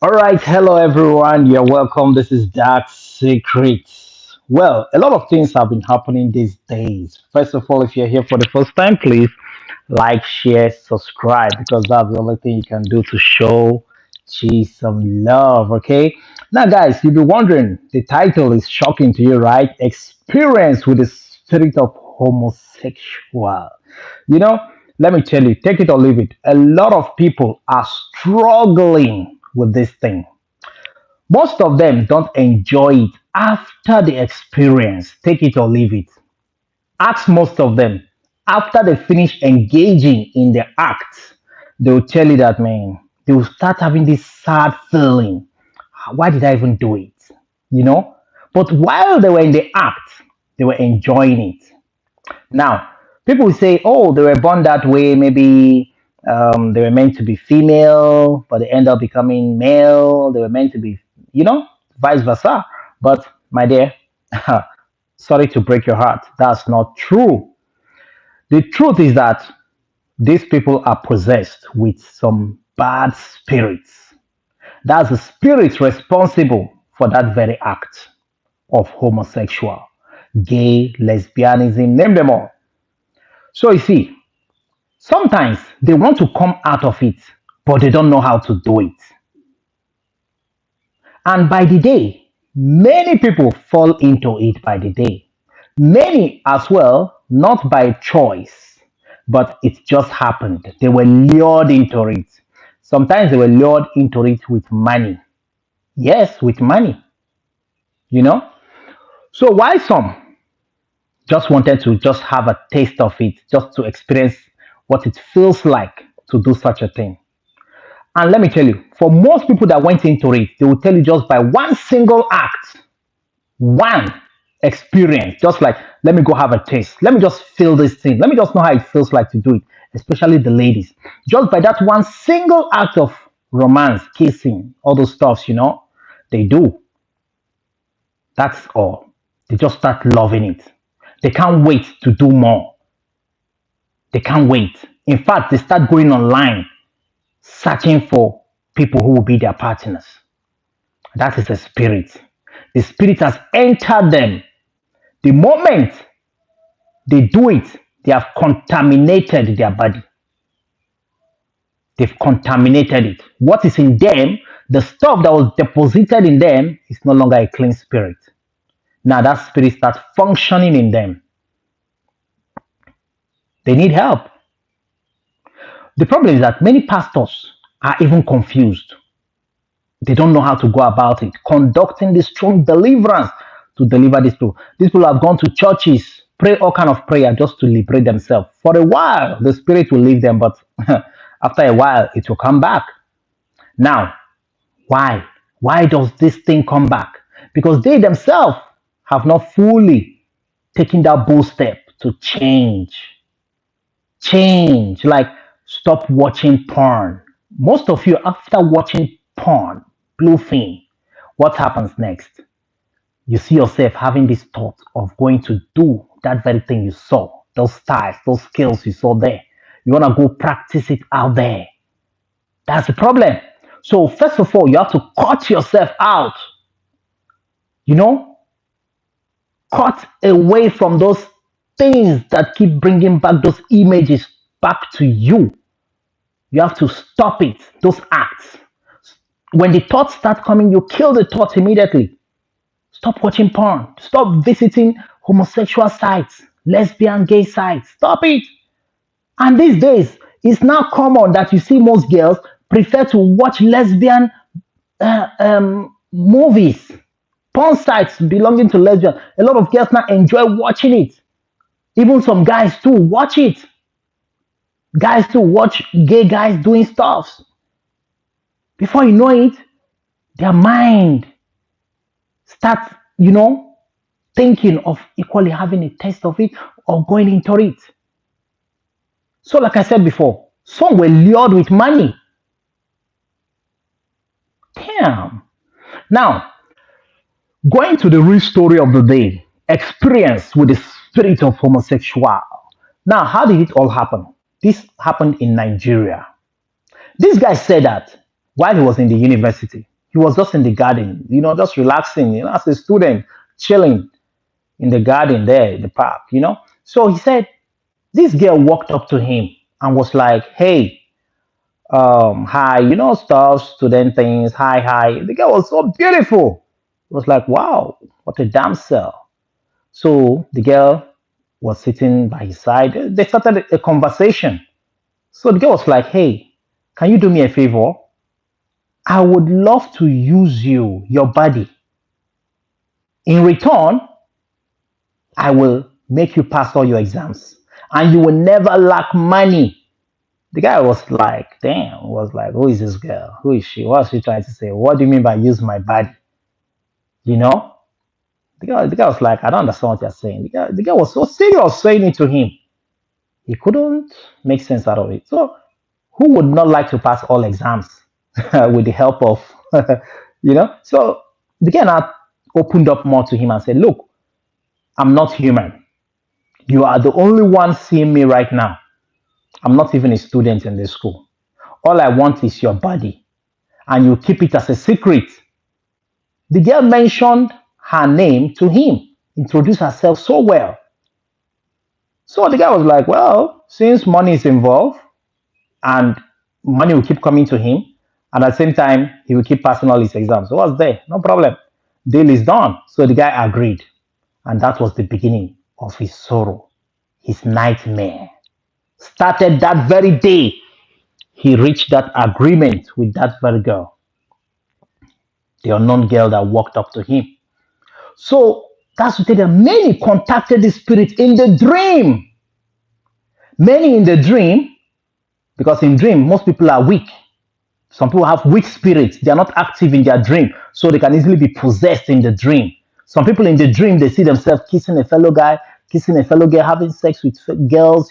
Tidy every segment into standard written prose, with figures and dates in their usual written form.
All right, hello everyone. You're welcome. This is Dark Secrets. Well, a lot of things have been happening these days. First of all, if you're here for the first time, please like, share, subscribe because that's the only thing you can do to show Chi some love. Okay. Now, guys, you'll be wondering the title is shocking to you, right? Experience with the spirit of homosexual. You know, let me tell you, take it or leave it. A lot of people are struggling with this thing. Most of them don't enjoy it after the experience. Take it or leave it. Ask most of them after they finish engaging in the act, they will tell you that, man, they will start having this sad feeling. Why did I even do it? You know? But while they were in the act, they were enjoying it. Now, people will say, oh, they were born that way. Maybe they were meant to be female, but they end up becoming male. They were meant to be, vice versa. But, my dear, sorry to break your heart. That's not true. The truth is that these people are possessed with some bad spirits. That's the spirits responsible for that very act of homosexual, gay, lesbianism, name them all. So you see, sometimes they want to come out of it, but they don't know how to do it. And by the day, many people fall into it by the day. Many as well, not by choice, but it just happened. They were lured into it. Sometimes they were lured into it with money. Yes, with money, you know. So why some just wanted to just have a taste of it, just to experience what it feels like to do such a thing. And let me tell you, for most people that went into it, they will tell you just by one single act, one experience, just like, let me go have a taste. Let me just feel this thing. Let me just know how it feels like to do it, especially the ladies. Just by that one single act of romance, kissing, all those stuffs, they do. That's all. They just start loving it. They can't wait to do more. They can't wait. In fact, they start going online searching for people who will be their partners. That is the spirit. The spirit has entered them. The moment they do it, they have contaminated their body. They've contaminated it. What is in them, the stuff that was deposited in them, is no longer a clean spirit. Now that spirit starts functioning in them. They need help. The problem is that many pastors are even confused. They don't know how to go about it, conducting the strong deliverance to deliver these people. These people have gone to churches, pray all kind of prayer just to liberate themselves. For a while, the spirit will leave them, but after a while, it will come back. Now, why? Why does this thing come back? Because they themselves have not fully taken that bold step to change. Change, like stop watching porn. Most of you, after watching porn, blue film, what happens next? You see yourself having this thought of going to do that very thing you saw, those styles, those skills you saw there. You want to go practice it out there. That's the problem. So, first of all, you have to cut yourself out, you know, cut away from those things that keep bringing back those images back to you. You have to stop it, those acts. When the thoughts start coming, you kill the thoughts immediately. Stop watching porn. Stop visiting homosexual sites, lesbian, gay sites. Stop it. And these days, it's now common that you see most girls prefer to watch lesbian movies, porn sites belonging to lesbian. A lot of girls now enjoy watching it. Even some guys too watch it. Guys too watch gay guys doing stuff. Before you know it, their mind starts, thinking of equally having a taste of it or going into it. So, like I said before, some were lured with money. Damn. Now, going to the real story of the day, experience with the spirit of homosexual. Now, how did it all happen? This happened in Nigeria. This guy said that while he was in the university. He was just in the garden, just relaxing, as a student, chilling in the garden there, in the park, So he said this girl walked up to him and was like, "Hey, hi, stuff, student things, hi, hi." The girl was so beautiful. It was like, wow, what a damsel. So the girl was sitting by his side. They started a conversation. So the girl was like, "Hey, can you do me a favor? I would love to use your body. In return, I will make you pass all your exams and you will never lack money." The guy was like, damn, was like, who is this girl? Who is she? What's she trying to say? What do you mean by use my body? You know? The guy was like, I don't understand what you're saying. The guy was so serious saying it to him. He couldn't make sense out of it. So who would not like to pass all exams with the help of, So the guy now opened up more to him and said, look, I'm not human. You are the only one seeing me right now. I'm not even a student in this school. All I want is your body, and you keep it as a secret. The girl mentioned her name to him, introduced herself so well. So the guy was like, well, since money is involved and money will keep coming to him, and at the same time, he will keep passing all his exams. So what's there? No problem. Deal is done. So the guy agreed. And that was the beginning of his sorrow, his nightmare. Started that very day he reached that agreement with that very girl, the unknown girl that walked up to him. So that's to tell them many contacted the spirit in the dream. Many in the dream, because in dream, most people are weak. Some people have weak spirits. They are not active in their dream, so they can easily be possessed in the dream. Some people in the dream, they see themselves kissing a fellow guy, kissing a fellow girl, having sex with girls,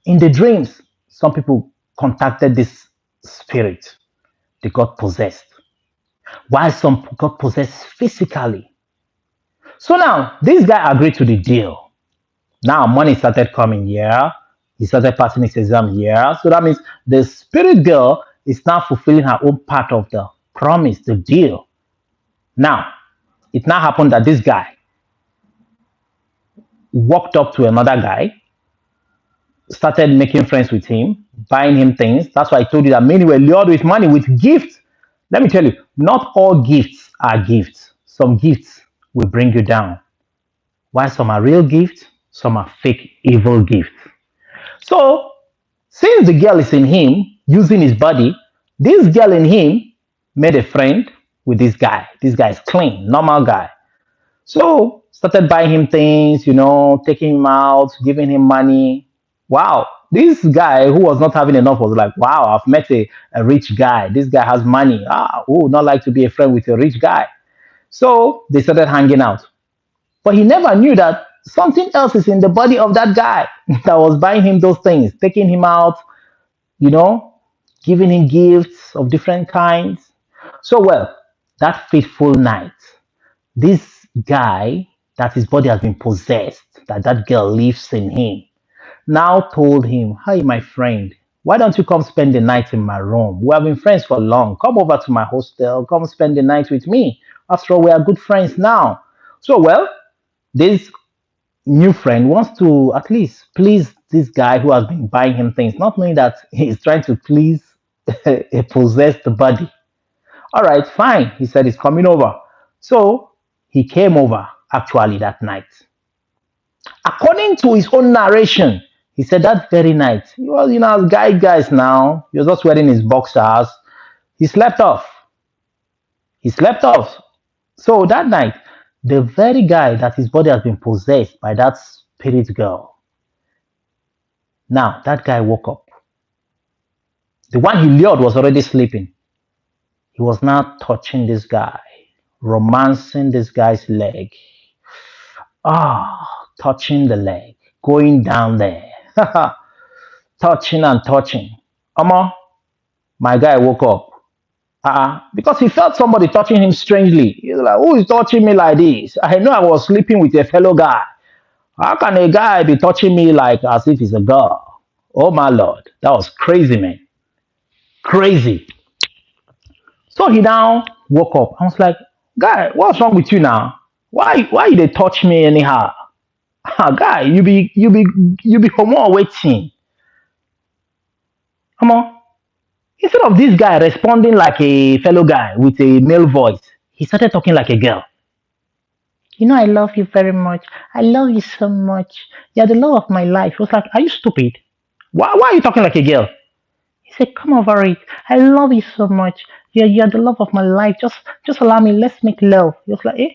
in the dreams. Some people contacted this spirit. They got possessed. While some got possessed physically. So now, this guy agreed to the deal. Now, money started coming here. He started passing his exam here. So that means the spirit girl is now fulfilling her own part of the promise, the deal. Now, it now happened that this guy walked up to another guy, started making friends with him, buying him things. That's why I told you that many were lured with money, with gifts. Let me tell you, not all gifts are gifts. Some gifts will bring you down. While some are real gifts, some are fake evil gifts. So, since the girl is in him, using his body, this girl in him made a friend with this guy. This guy is clean, normal guy. So, started buying him things, taking him out, giving him money. Wow, this guy who was not having enough was like, wow, I've met a rich guy. This guy has money. Who would not like to be a friend with a rich guy? So, they started hanging out. But he never knew that something else is in the body of that guy that was buying him those things, taking him out, you know, giving him gifts of different kinds. So, well, that fateful night, this guy that his body has been possessed, that girl lives in him, now told him, hey, my friend, why don't you come spend the night in my room? We have been friends for long. Come over to my hostel, come spend the night with me. After all, we are good friends now. So, well, this new friend wants to at least please this guy who has been buying him things, not knowing that he's trying to please a possessed body. All right, fine. He said he's coming over. So he came over actually that night. According to his own narration, he said that very night, he was, as guys now, he was just wearing his boxers. He slept off. He slept off. So that night, the very guy that his body has been possessed by that spirit girl, now that guy woke up. The one he lured was already sleeping. He was now touching this guy, romancing this guy's leg. Touching the leg, going down there, touching and touching. Ama, my guy woke up. Because he felt somebody touching him strangely. He's like, who is touching me like this? I know I was sleeping with a fellow guy. How can a guy be touching me like as if he's a girl? Oh my lord, that was crazy, man. Crazy. So he now woke up. I was like, guy, what's wrong with you now? Why you they touch me anyhow? Ah, guy, you be homo waiting. Come on. Instead of this guy responding like a fellow guy with a male voice, he started talking like a girl. You know, I love you very much. I love you so much. You're the love of my life. I was like, are you stupid? Why are you talking like a girl? He said, come over it. I love you so much. You're the love of my life. Just allow me. Let's make love. He was like, eh?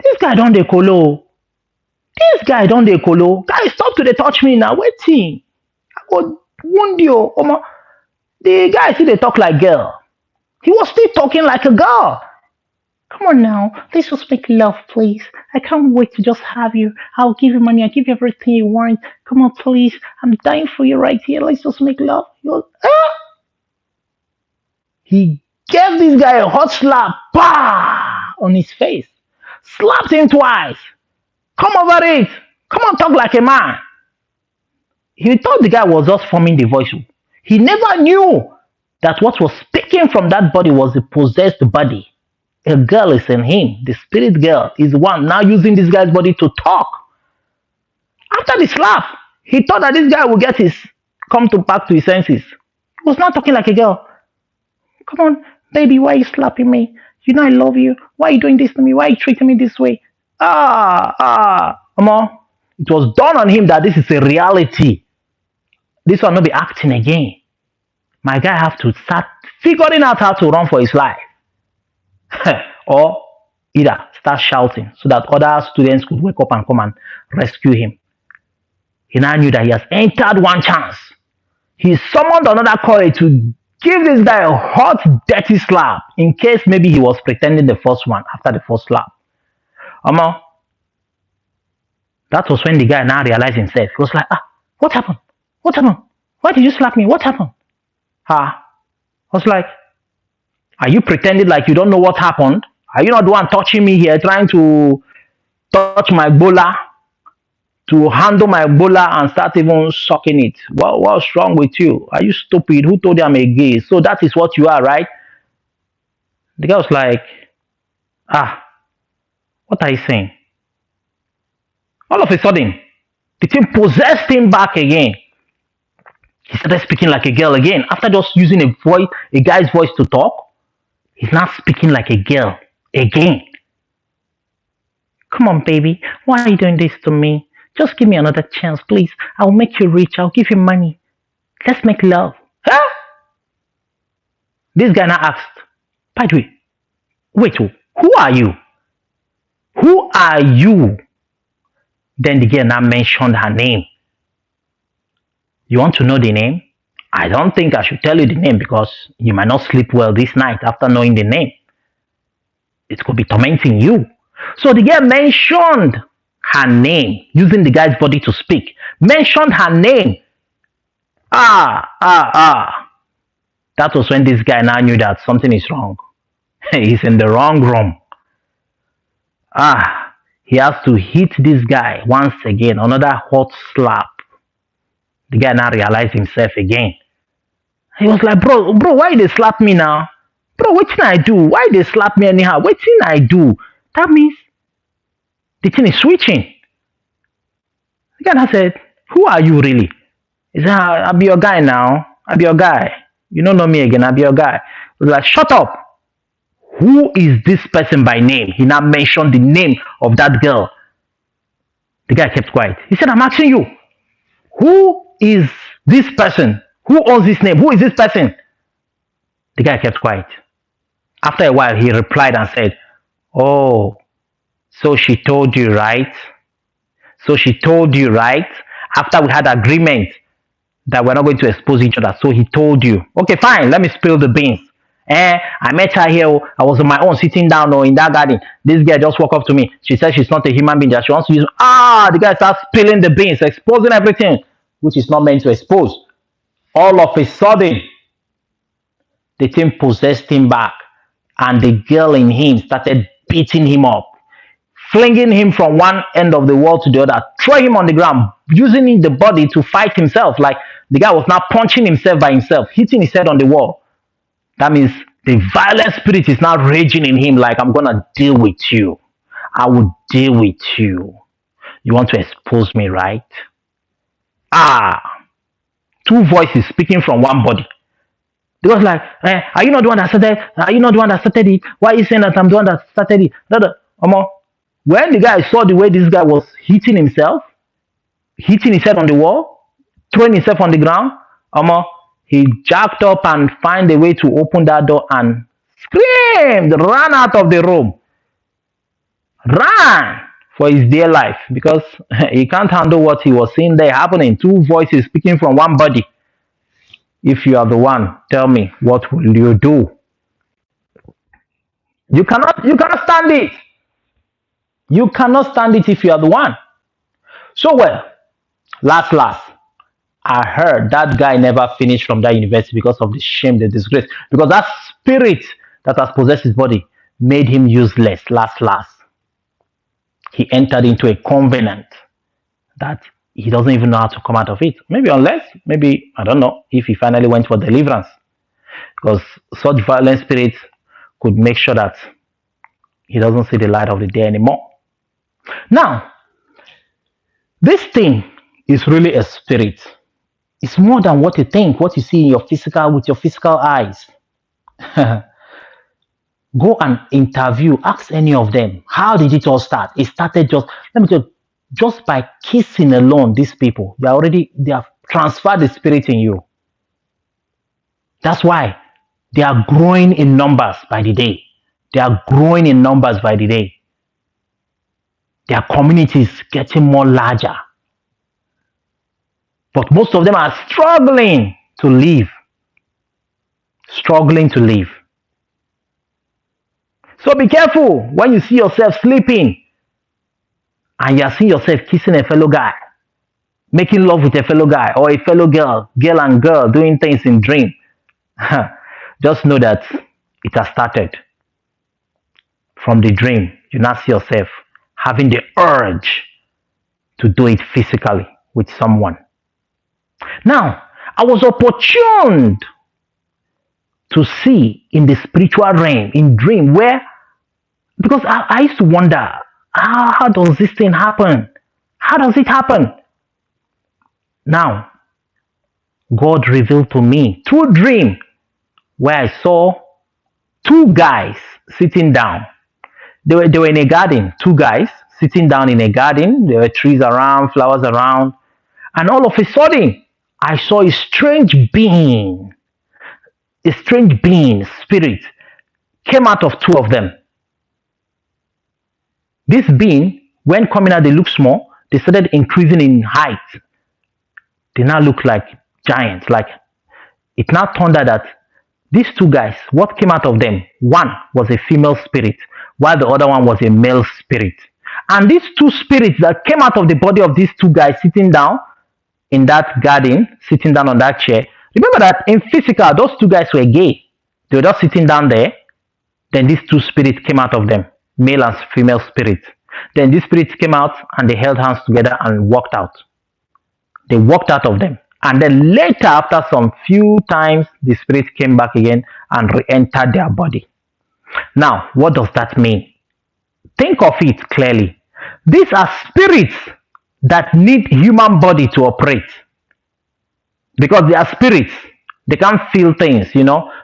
This guy don't decolo. This guy don't decolo. Guy, stop to the touch me now. Waiting. I go wound you. Omo. The guy see they talk like girl. He was still talking like a girl. Come on now, let's just make love, please. I can't wait to just have you. I'll give you money. I'll give you everything you want. Come on, please. I'm dying for you right here. Let's just make love. He gave this guy a hot slap, bah, on his face. Slapped him twice. Come over it. Come on, talk like a man. He thought the guy was just forming the voice. He never knew that what was speaking from that body was a possessed body. A girl is in him. The spirit girl is one now using this guy's body to talk. After the slap, he thought that this guy would get his come to back to his senses. He was not talking like a girl. Come on, baby, why are you slapping me? You know I love you. Why are you doing this to me? Why are you treating me this way? Mama. It was dawned on him that this is a reality. This will not be acting again. My guy have to start figuring out how to run for his life. Or either start shouting so that other students could wake up and come and rescue him. He now knew that he has entered one chance. He summoned another courage to give this guy a hot, dirty slap in case maybe he was pretending the first one after the first slap. That was when the guy now realized himself. He was like, what happened? What happened? Why did you slap me? What happened? I was like, are you pretending like you don't know what happened? Are you not the one touching me here, trying to touch my bola, to handle my bola and start even sucking it? What's wrong with you? Are you stupid? Who told you I'm a gay? So that is what you are, right? The guy was like, what are you saying? All of a sudden, the thing possessed him back again. He started speaking like a girl again. After just using a guy's voice to talk, he's now speaking like a girl again. Come on, baby. Why are you doing this to me? Just give me another chance, please. I'll make you rich. I'll give you money. Let's make love. Huh? This guy now asked, by the way, wait, who are you? Who are you? Then the girl now mentioned her name. You want to know the name? I don't think I should tell you the name because you might not sleep well this night after knowing the name. It could be tormenting you. So the girl mentioned her name, using the guy's body to speak. Mentioned her name. That was when this guy now knew that something is wrong. He's in the wrong room. He has to hit this guy once again, another hot slap. The guy now realized himself again. He was like, bro, why they slap me now? Bro, what can I do? Why they slap me anyhow? What can I do? That means the thing is switching. The guy now said, who are you really? He said, I'll be your guy now. I'll be your guy. You don't know me again. I'll be your guy. He was like, shut up. Who is this person by name? He now mentioned the name of that girl. The guy kept quiet. He said, I'm asking you, who is this person? Who owns this name? Who is this person? The guy kept quiet. After a while, he replied and said, oh, so she told you, right? So she told you, right? After we had agreement that we're not going to expose each other. So he told you. Okay, fine. Let me spill the beans. I met her here. I was on my own sitting down in that garden. This girl just walked up to me. She said she's not a human being. That she wants to use. The guy starts spilling the beans, exposing everything, which is not meant to expose. All of a sudden, the thing possessed him back, and the girl in him started beating him up, flinging him from one end of the world to the other, throwing him on the ground, using the body to fight himself. Like the guy was now punching himself by himself, hitting his head on the wall. That means The violent spirit is now raging in him like, I'm going to deal with you. I will deal with you. You want to expose me, right? Ah, two voices speaking from one body. They was like, are you not the one that started? Are you not the one that started it? Why are you saying that I'm the one that started it? No, no. When the guy saw the way this guy was hitting himself, hitting his head on the wall, throwing himself on the ground, he jacked up and find a way to open that door and screamed, ran out of the room, ran for his dear life because he can't handle what he was seeing there happening. Two voices speaking from one body. If you are the one, tell me, what will you do? You cannot stand it. You cannot stand it if you are the one. So well, last, I heard that guy never finished from that university because of the shame, the disgrace, because that spirit that has possessed his body made him useless. Last, he entered into a covenant that he doesn't even know how to come out of it. Maybe, I don't know, if he finally went for deliverance, because such violent spirits could make sure that he doesn't see the light of the day anymore. Now, this thing is really a spirit. It's more than what you think, what you see in with your physical eyes. Go and interview, ask any of them, how did it all start? It started just by kissing alone. These people, they have transferred the spirit in you. That's why they are growing in numbers by the day. They are growing in numbers by the day. Their community is getting more larger. But most of them are struggling to live. Struggling to live. So be careful when you see yourself sleeping and you're seeing yourself kissing a fellow guy, making love with a fellow guy or a fellow girl and girl doing things in dream. Just know that it has started from the dream. You now see yourself having the urge to do it physically with someone. Now, I was opportuned to see in the spiritual realm, in dream, because I used to wonder, how does this thing happen? How does it happen? Now, God revealed to me through dream where I saw two guys sitting down. They were in a garden, two guys sitting down in a garden. There were trees around, flowers around. And all of a sudden, I saw a strange being, spirit, came out of two of them. This being, when coming out, they look small. They started increasing in height. They now look like giants. Like, it now turned out that these two guys, what came out of them, one was a female spirit, while the other one was a male spirit. And these two spirits that came out of the body of these two guys sitting down in that garden, sitting down on that chair. Remember that in physical, those two guys were gay. They were just sitting down there. Then these two spirits came out of them, male and female spirits. Then these spirits came out and they held hands together and walked out. They walked out of them. And then later, after some few times, the spirit came back again and re-entered their body. Now, what does that mean? Think of it clearly. These are spirits that need human body to operate. Because they are spirits. They can't feel things,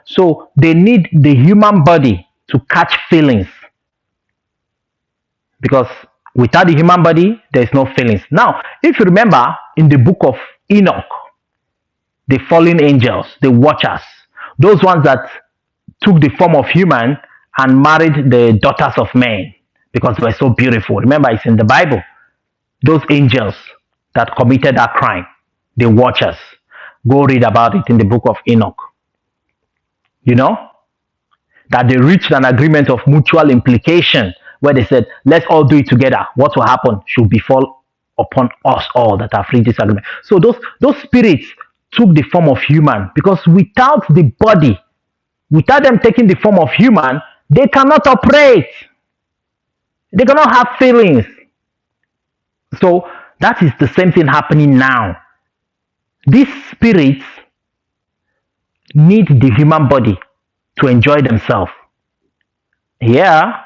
So they need the human body to catch feelings. Because without the human body, there is no feelings. Now, if you remember in the book of Enoch, the fallen angels, the watchers, those ones that took the form of human and married the daughters of men because they were so beautiful. Remember, it's in the Bible. Those angels that committed that crime, the watchers, go read about it in the book of Enoch. That they reached an agreement of mutual implication where they said, let's all do it together. What will happen should befall upon us all that have reached this agreement. So those spirits took the form of human because without the body, without them taking the form of human, they cannot operate. They cannot have feelings. So that is the same thing happening now. These spirits need the human body to enjoy themselves. Yeah,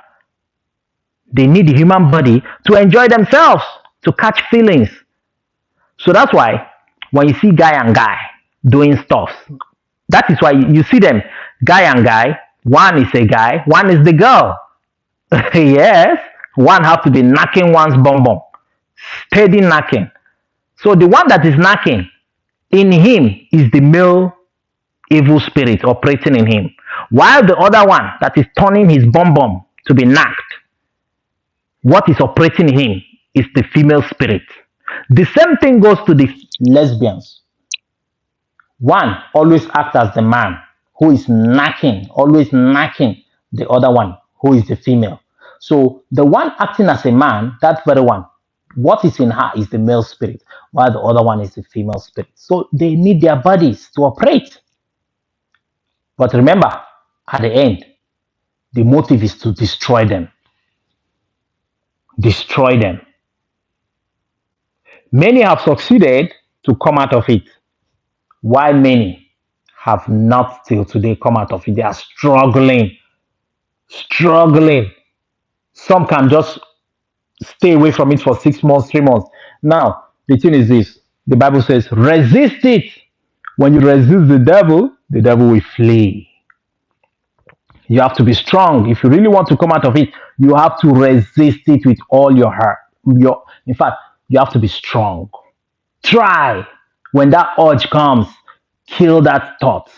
they need the human body to enjoy themselves, to catch feelings. So that's why when you see guy and guy doing stuff, that is why you see them, guy and guy, one is a guy, one is the girl. Yes, one have to be knocking one's bum bum, steady knocking. So the one that is knocking, in him is the male evil spirit operating in him, while the other one that is turning his bum bum to be knocked, what is operating in him is the female spirit. The same thing goes to the lesbians. One always acts as the man who is knocking, always knocking the other one who is the female. So the one acting as a man, that very one, what is in her is the male spirit, while the other one is the female spirit. So they need their bodies to operate. But remember, at the end, the motive is to destroy them. Destroy them. Many have succeeded to come out of it, while many have not till today come out of it. They are struggling, struggling. Some can just stay away from it for 6 months, 3 months. Now, the thing is this, the Bible says, resist it. When you resist the devil will flee. You have to be strong. If you really want to come out of it, you have to resist it with all your heart. In fact, you have to be strong. Try. When that urge comes, kill that thought.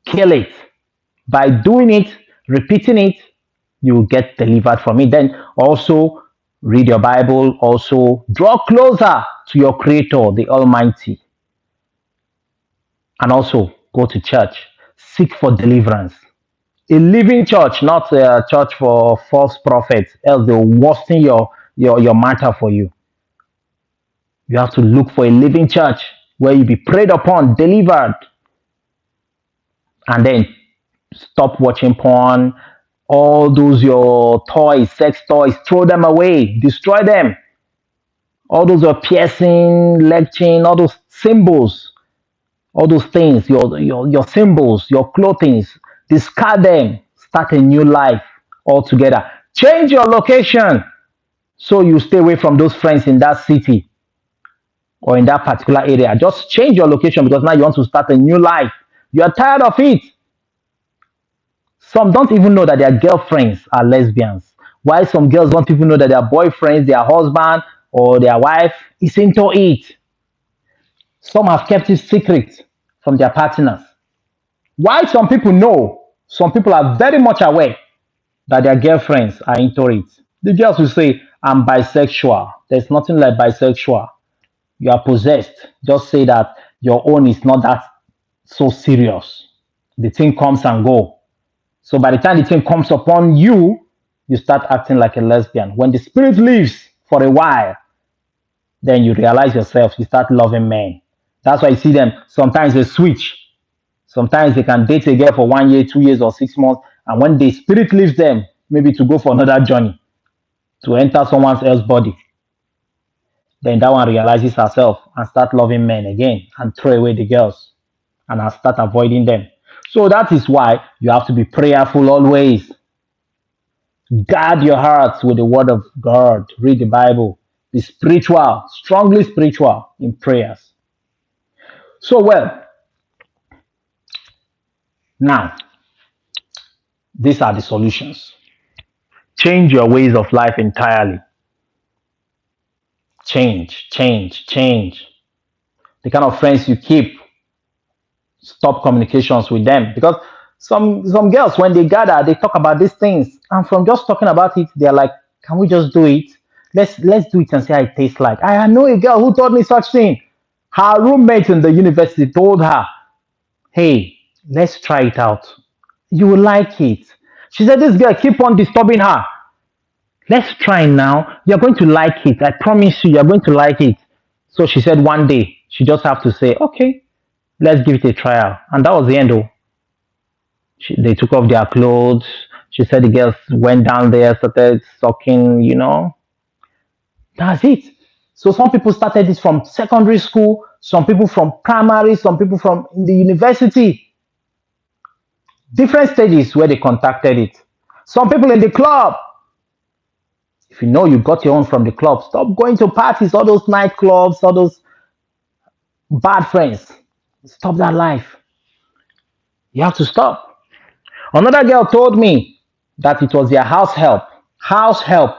Kill it. By doing it, repeating it, you will get delivered from it. Then also read your Bible. Also draw closer to your Creator, the Almighty. And also go to church. Seek for deliverance. A living church, not a church for false prophets, else they'll worsen your matter for you. You have to look for a living church where you be prayed upon, delivered, and then stop watching porn. All those your toys, sex toys, throw them away, destroy them. All those are piercing, leg chain, all those symbols, all those things, your symbols, your clothing, discard them, start a new life altogether. Change your location so you stay away from those friends in that city or in that particular area. Just change your location because now you want to start a new life. You are tired of it. Some don't even know that their girlfriends are lesbians. While some girls don't even know that their boyfriends, their husband, or their wife is into it. Some have kept it secret from their partners. While some people know, some people are very much aware that their girlfriends are into it. The girls will say, I'm bisexual. There's nothing like bisexual. You are possessed. Just say that your own is not that so serious. The thing comes and go. So by the time the thing comes upon you, you start acting like a lesbian. When the spirit leaves for a while, then you realize yourself, you start loving men. That's why you see them, sometimes they switch. Sometimes they can date a girl for 1 year, 2 years, or 6 months. And when the spirit leaves them, maybe to go for another journey, to enter someone else's body, then that one realizes herself and start loving men again and throw away the girls and start avoiding them. So that is why you have to be prayerful always. Guard your hearts with the word of God. Read the Bible. Be spiritual, strongly spiritual in prayers. So, well, now, these are the solutions. Change your ways of life entirely. Change. The kind of friends you keep, stop communications with them, because some girls, when they gather, they talk about these things, and from just talking about it, they're like, can we just do it? Let's do it and see how it tastes like. I know a girl who told me such thing. Her roommate in the university told her, hey, let's try it out, you will like it. She said, this girl keep on disturbing her. Let's try now, you're going to like it, I promise you, you're going to like it. So she said one day she just have to say, okay, let's give it a trial. And that was the end. They took off their clothes. She said the girls went down there, started sucking, That's it. So some people started this from secondary school, some people from primary, some people from the university. Different stages where they contacted it. Some people in the club, if you know you got your own from the club, stop going to parties, all those nightclubs, all those bad friends. Stop that life. You have to stop. Another girl told me that it was their house help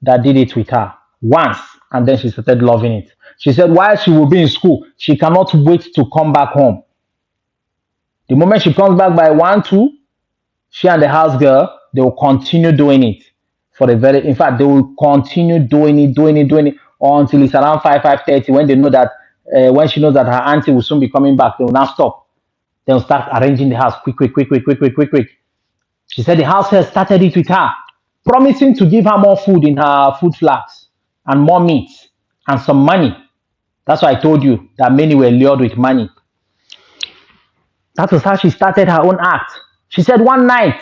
that did it with her once, and then she started loving it. She said while she will be in school, she cannot wait to come back home. The moment she comes back by 1, 2, she and the house girl, they will continue doing it for the very, in fact, they will continue doing it until it's around 5, 5:30 when they know that, when she knows that her auntie will soon be coming back, they will now stop. They'll start arranging the house quick. She said the house help started it with her, promising to give her more food in her food flasks and more meat and some money. That's why I told you that many were lured with money. That was how she started her own act. She said one night,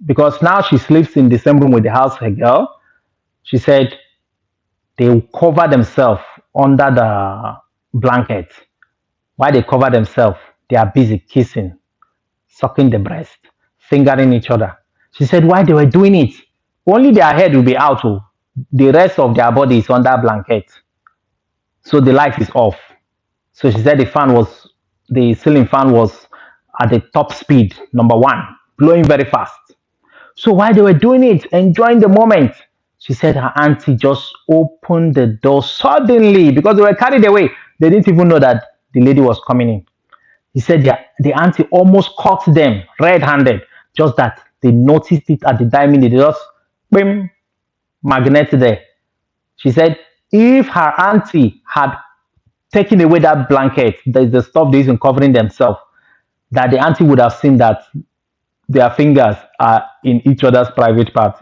because now she sleeps in the same room with the house girl, she said they will cover themselves under the blanket. While they cover themselves, they are busy kissing, sucking the breast, fingering each other. She said why they were doing it, only their head will be out. Oh. The rest of their body is under blanket. So the light is off. So she said the ceiling fan was at the top speed, number one, blowing very fast. So while they were doing it, enjoying the moment, she said her auntie just opened the door suddenly because they were carried away. They didn't even know that the lady was coming in. He said the auntie almost caught them red-handed, just that they noticed it at the diamond. They just bim, magnet there. She said if her auntie had taken away that blanket, the stuff they used covering themselves, that the auntie would have seen that their fingers are in each other's private part.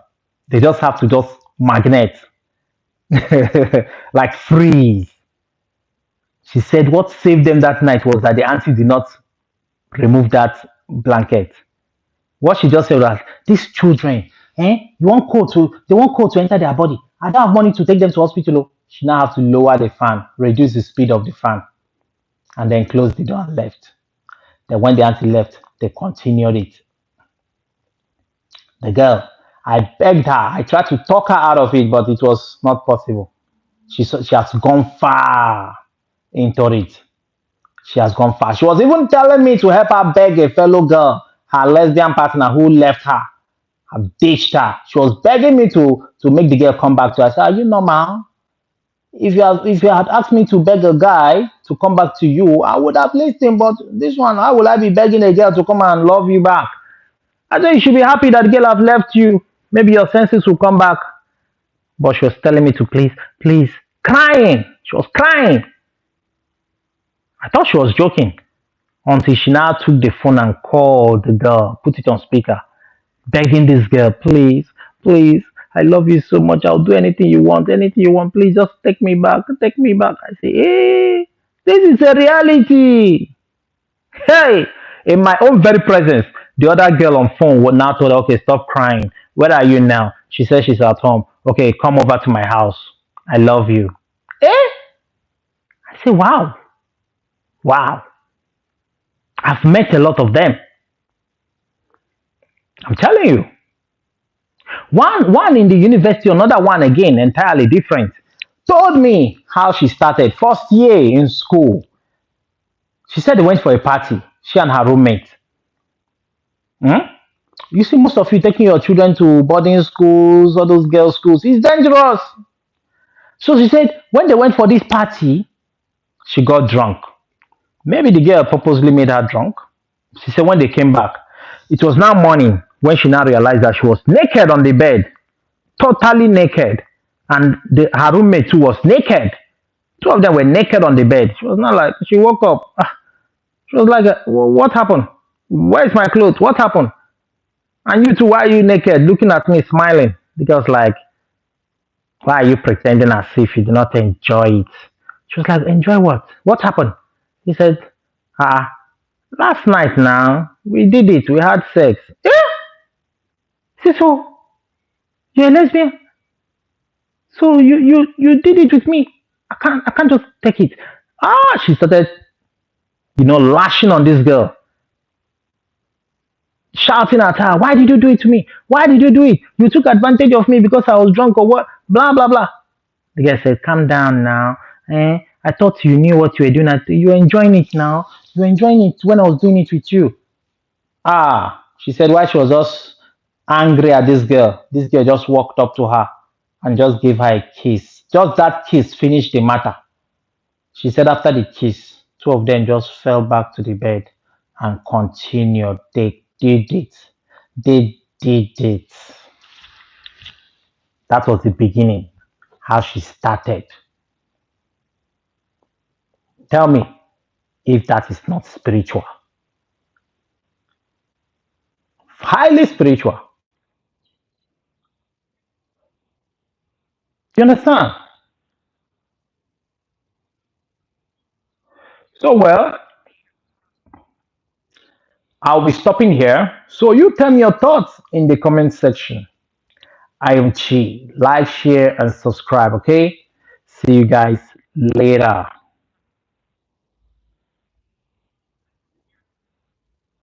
They just have to just magnet, like freeze. She said what saved them that night was that the auntie did not remove that blanket. What she just said was, these children, they want cold to enter their body. I don't have money to take them to hospital. Oh. She now have to lower the fan, reduce the speed of the fan, and then close the door and left. Then when the auntie left, they continued it. The girl, I begged her, I tried to talk her out of it, but it was not possible. She has gone far into it. She has gone far. She was even telling me to help her beg a fellow girl, her lesbian partner who left her, have ditched her. She was begging me to make the girl come back to her. I said, are you normal? If you had asked me to beg a guy to come back to you, I would have listened. But this one, how will I be begging a girl to come and love you back? I said you should be happy that the girl have left you. Maybe your senses will come back. But she was telling me to please, crying. She was crying. I thought she was joking until she now took the phone and called the girl, put it on speaker, begging this girl, please, I love you so much. I'll do anything you want, please just take me back. I say, hey, this is a reality. Hey, in my own very presence, the other girl on phone would now told her, okay, stop crying. Where are you now? She says she's at home. Okay, come over to my house. I love you. Eh? I say, wow. I've met a lot of them. I'm telling you. One in the university, another one again, entirely different, told me how she started. First year in school. She said they went for a party, she and her roommate. You see, most of you taking your children to boarding schools, all those girls' schools, it's dangerous. So she said when they went for this party, she got drunk. Maybe the girl purposely made her drunk. She said when they came back, it was now morning when she now realized that she was naked on the bed, totally naked. And her roommate too was naked. Two of them were naked on the bed. She was not like, she woke up. She was like, what happened? Where's my clothes? What happened? And you two, why are you naked? Looking at me, smiling. The girl's like, why are you pretending as if you do not enjoy it? She was like, enjoy what? What happened? He said, last night now, we did it. We had sex. Yeah? So, you're a lesbian? So you did it with me. I can't just take it. She started, lashing on this girl. shouting at her, why did you do it to me? Why did you do it? You took advantage of me because I was drunk or what? Blah, blah, blah. The guy said, calm down now. I thought you knew what you were doing. You were enjoying it now. You were enjoying it when I was doing it with you. Ah, she said why she was just angry at this girl. This girl just walked up to her and just gave her a kiss. Just that kiss finished the matter. She said after the kiss, two of them just fell back to the bed and continued. They did it. They did it. That was the beginning, how she started. Tell me if that is not spiritual. Highly spiritual. You understand? So, well, I'll be stopping here. So, you tell me your thoughts in the comment section. I am Chi. Like, share, and subscribe. Okay? See you guys later.